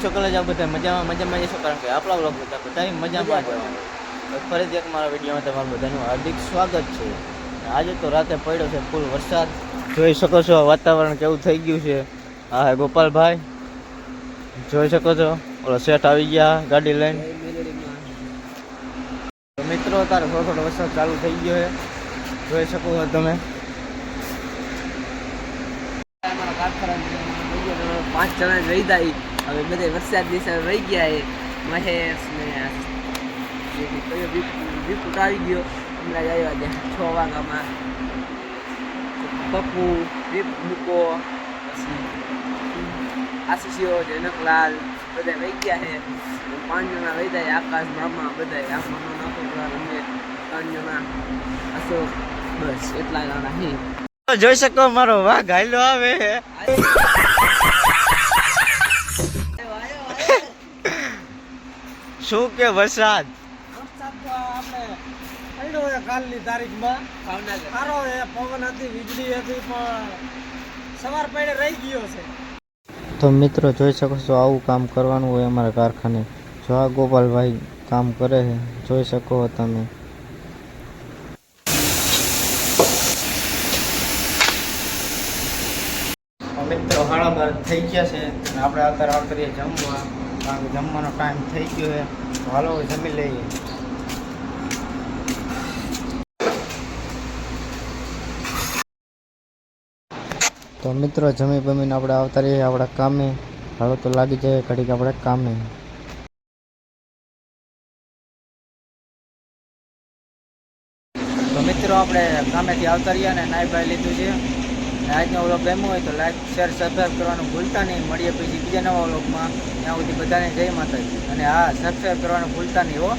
છો કલેજ આ બધા મજામાં જશો, કારણ કે આપણા વ્લોગ બધા મજામાં જ. ફરીથી એક મારા વિડીયોમાં તમારું બધાનું હાર્દિક સ્વાગત છે. આજે તો રાતે પડ્યો છે ફૂલ વરસાદ, જોઈ શકો છો વાતાવરણ કેવું થઈ ગયું છે. હા હે ગોપાલભાઈ, જોઈ શકો છો. ઓલો શેઠ આવી ગયા ગાડી લઈને. તો મિત્રો અત્યારે થોડો વરસાદ ચાલુ થઈ ગયો છે, જોઈ શકો છો તમે. 5 જણા રહી જાય હવે બધે વરસાદ દિવસે રહી ગયા એ મહેશ ને વિપુટ આવી ગયો હમણાં આવ્યા ત્યાં 6 વાગ્યામાં. પપ્પુ મૂકો પછી આશીષીઓ જનકલાલ બધા રહી ગયા છે. 5 જણા રહી જાય. આકાશ મામા બધા આમાં નાખો રમે 3 જણા અશોક, બસ એટલા જણા હી. જોઈ શકો મારો વાઘ હાલ્યો આવે. શું કે વરસાદ તો આપણે પડ્યો છે કાલની તારીખમાં ભાવનગર. સારો છે, પવન હતી, વીજળી હતી, પણ સવાર પડે રહી ગયો છે. તો મિત્રો જોઈ શકો છો આવું કામ કરવાનું હોય અમારા કારખાને. જો આ ગોપાલભાઈ કામ કરે છે, જોઈ શકો છો તમે. મિત્રો 12:30 થઈ ગયા છે અને આપણે અત્યારે કરીએ જમવા, કારણ કે જમવાનો ટાઈમ થઈ ગયો છે. હાલો જમી લઈએ. તો મિત્રો જમી બમીને આપણે આવતા રહીએ આપણા કામે. હાલો તો લાગી જાય ઘડીક આપણે કામે. તો મિત્રો આપણે કામેથી આવતા રહ્યા અને નાઈ બાઈ લીધું છે. આજનો વ્લોગ ગમ્યો હોય તો લાઈક શેર સબસ્ક્રાઈબ કરવાનું ભૂલતા નહીં. મળીએ પછી બીજા નવા વ્લોગમાં. ત્યાં સુધી બધાને જય માતાજી. અને હા, સબસ્ક્રાઈબ કરવાનું ભૂલતા નહીં હો.